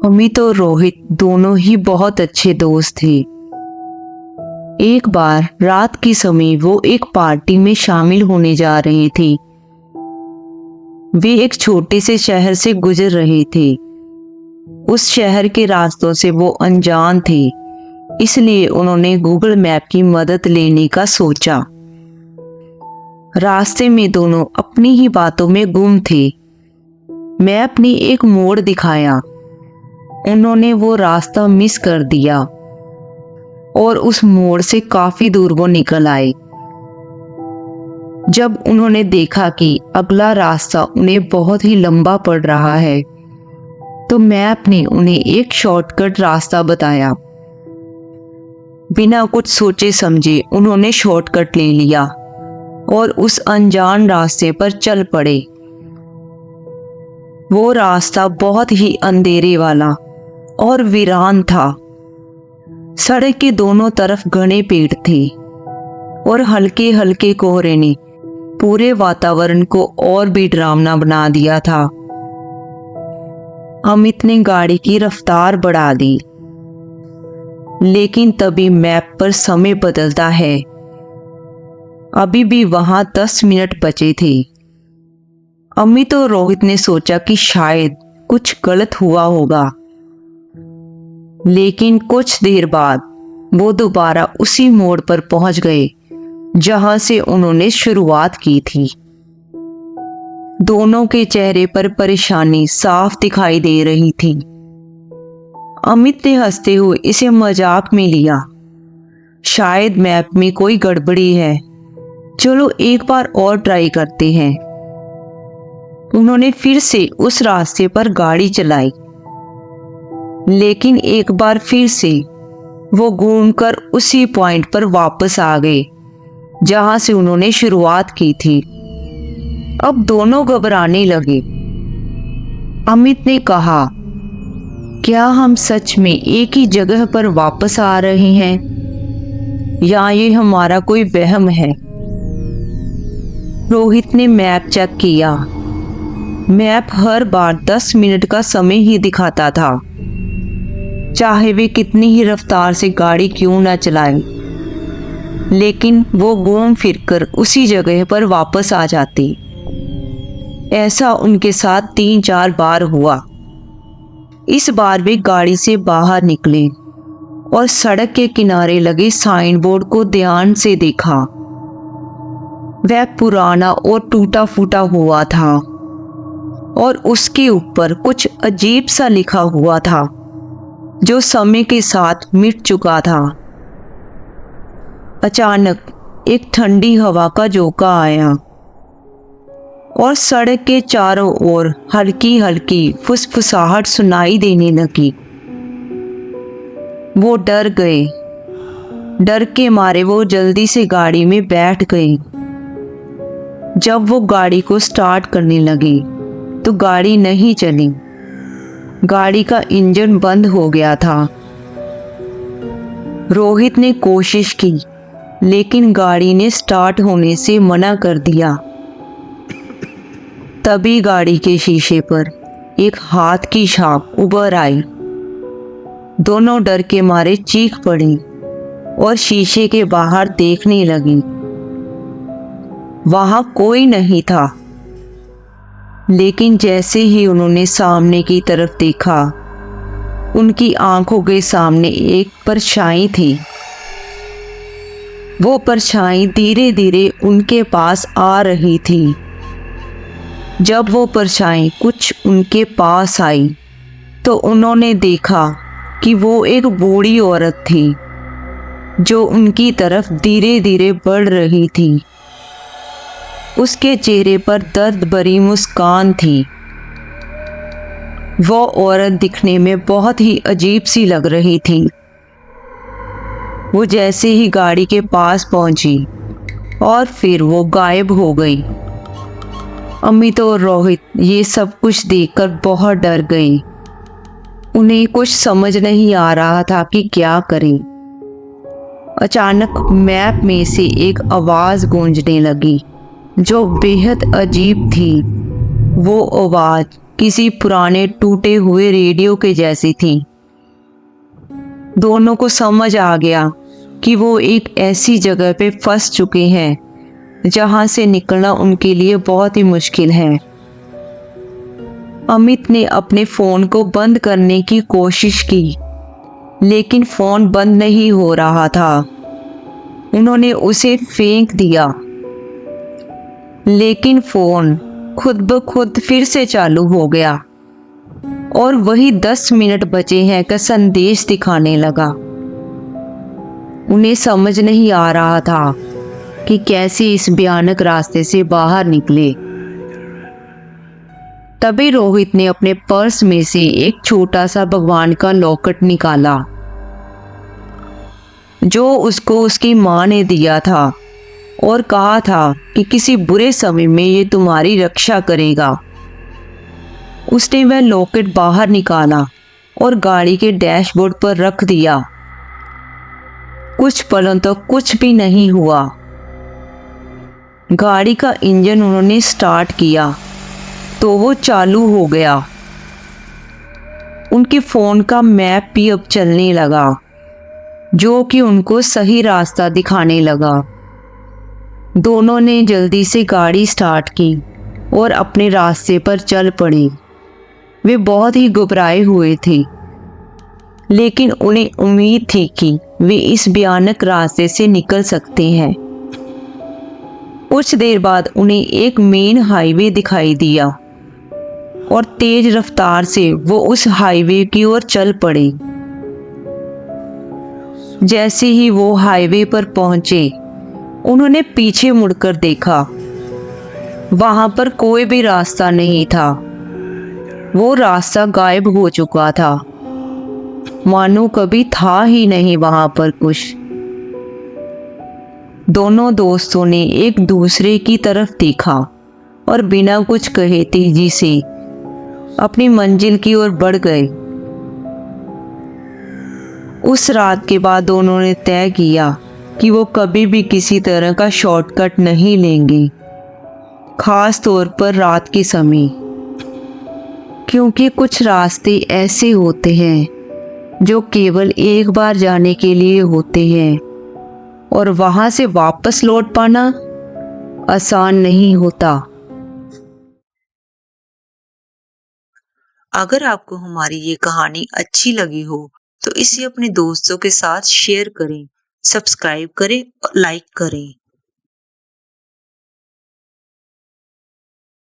अमित और रोहित दोनों ही बहुत अच्छे दोस्त थे। एक बार रात के समय वो एक पार्टी में शामिल होने जा रहे थे। वे एक छोटे से शहर से गुजर रहे थे। उस शहर के रास्तों से वो अनजान थे, इसलिए उन्होंने गूगल मैप की मदद लेने का सोचा। रास्ते में दोनों अपनी ही बातों में गुम थे। मैप ने एक मोड़ दिखाया। उन्होंने वो रास्ता मिस कर दिया और उस मोड़ से काफी दूर वो निकल आए। जब उन्होंने देखा कि अगला रास्ता उन्हें बहुत ही लंबा पड़ रहा है, तो मैप ने उन्हें एक शॉर्टकट रास्ता बताया। बिना कुछ सोचे समझे उन्होंने शॉर्टकट ले लिया और उस अनजान रास्ते पर चल पड़े। वो रास्ता बहुत ही अंधेरे वाला और वीरान था। सड़क के दोनों तरफ घने पेड़ थे और हल्के हल्के कोहरे ने पूरे वातावरण को और भी डरावना बना दिया था। अमित ने गाड़ी की रफ्तार बढ़ा दी, लेकिन तभी मैप पर समय बदलता है। अभी भी वहां 10 मिनट बचे थे। अमित और रोहित ने सोचा कि शायद कुछ गलत हुआ होगा, लेकिन कुछ देर बाद वो दोबारा उसी मोड़ पर पहुंच गए जहां से उन्होंने शुरुआत की थी। दोनों के चेहरे पर परेशानी साफ दिखाई दे रही थी। अमित ने हंसते हुए इसे मजाक में लिया। शायद मैप में कोई गड़बड़ी है, चलो एक बार और ट्राई करते हैं। उन्होंने फिर से उस रास्ते पर गाड़ी चलाई, लेकिन एक बार फिर से वो घूमकर उसी पॉइंट पर वापस आ गए जहां से उन्होंने शुरुआत की थी। अब दोनों घबराने लगे। अमित ने कहा, क्या हम सच में एक ही जगह पर वापस आ रहे हैं या ये हमारा कोई वहम है? रोहित ने मैप चेक किया। मैप हर बार 10 मिनट का समय ही दिखाता था, चाहे वे कितनी ही रफ्तार से गाड़ी क्यों ना चलाएं। लेकिन वो घूम फिरकर उसी जगह पर वापस आ जाती। ऐसा उनके साथ 3-4 बार हुआ। इस बार वे गाड़ी से बाहर निकले और सड़क के किनारे लगे साइन बोर्ड को ध्यान से देखा। वह पुराना और टूटा फूटा हुआ था और उसके ऊपर कुछ अजीब सा लिखा हुआ था जो समय के साथ मिट चुका था। अचानक एक ठंडी हवा का झोंका आया और सड़क के चारों ओर हल्की हल्की फुसफुसाहट सुनाई देने लगी। वो डर गए। डर के मारे वो जल्दी से गाड़ी में बैठ गए। जब वो गाड़ी को स्टार्ट करने लगे तो गाड़ी नहीं चली। गाड़ी का इंजन बंद हो गया था। रोहित ने कोशिश की, लेकिन गाड़ी ने स्टार्ट होने से मना कर दिया। तभी गाड़ी के शीशे पर एक हाथ की छाप उभर आई। दोनों डर के मारे चीख पड़ी और शीशे के बाहर देखने लगी। वहां कोई नहीं था, लेकिन जैसे ही उन्होंने सामने की तरफ देखा, उनकी आंखों के सामने एक परछाई थी। वो परछाई धीरे धीरे उनके पास आ रही थी। जब वो परछाई कुछ उनके पास आई तो उन्होंने देखा कि वो एक बूढ़ी औरत थी जो उनकी तरफ धीरे धीरे बढ़ रही थी। उसके चेहरे पर दर्द भरी मुस्कान थी। वो औरत दिखने में बहुत ही अजीब सी लग रही थी। वो जैसे ही गाड़ी के पास पहुंची और फिर वो गायब हो गई। अमित और रोहित ये सब कुछ देखकर बहुत डर गए। उन्हें कुछ समझ नहीं आ रहा था कि क्या करें। अचानक मैप में से एक आवाज गूंजने लगी जो बेहद अजीब थी। वो आवाज किसी पुराने टूटे हुए रेडियो के जैसी थी। दोनों को समझ आ गया कि वो एक ऐसी जगह पे फंस चुके हैं जहां से निकलना उनके लिए बहुत ही मुश्किल है। अमित ने अपने फोन को बंद करने की कोशिश की, लेकिन फोन बंद नहीं हो रहा था। उन्होंने उसे फेंक दिया, लेकिन फोन खुद ब खुद फिर से चालू हो गया और वही 10 मिनट बचे हैं का संदेश दिखाने लगा। उन्हें समझ नहीं आ रहा था कि कैसे इस भयानक रास्ते से बाहर निकले। तभी रोहित ने अपने पर्स में से एक छोटा सा भगवान का लॉकेट निकाला, जो उसको उसकी माँ ने दिया था और कहा था कि किसी बुरे समय में ये तुम्हारी रक्षा करेगा। उसने वह लॉकेट बाहर निकाला और गाड़ी के डैशबोर्ड पर रख दिया। कुछ पलों तक कुछ भी नहीं हुआ। गाड़ी का इंजन उन्होंने स्टार्ट किया तो वो चालू हो गया। उनके फोन का मैप भी अब चलने लगा, जो कि उनको सही रास्ता दिखाने लगा। दोनों ने जल्दी से गाड़ी स्टार्ट की और अपने रास्ते पर चल पड़े। वे बहुत ही घबराए हुए थे, लेकिन उन्हें उम्मीद थी कि वे इस भयानक रास्ते से निकल सकते हैं। कुछ देर बाद उन्हें एक मेन हाईवे दिखाई दिया और तेज रफ्तार से वो उस हाईवे की ओर चल पड़े। जैसे ही वो हाईवे पर पहुंचे, उन्होंने पीछे मुड़कर देखा। वहां पर कोई भी रास्ता नहीं था। वो रास्ता गायब हो चुका था, मानो कभी था ही नहीं वहां पर कुछ। दोनों दोस्तों ने एक दूसरे की तरफ देखा और बिना कुछ कहे तेजी से अपनी मंजिल की ओर बढ़ गए। उस रात के बाद दोनों ने तय किया कि वो कभी भी किसी तरह का शॉर्टकट नहीं लेंगे, खास तौर पर रात के समय, क्योंकि कुछ रास्ते ऐसे होते हैं जो केवल एक बार जाने के लिए होते हैं और वहां से वापस लौट पाना आसान नहीं होता। अगर आपको हमारी ये कहानी अच्छी लगी हो तो इसे अपने दोस्तों के साथ शेयर करें, सब्सक्राइब करें और लाइक करें।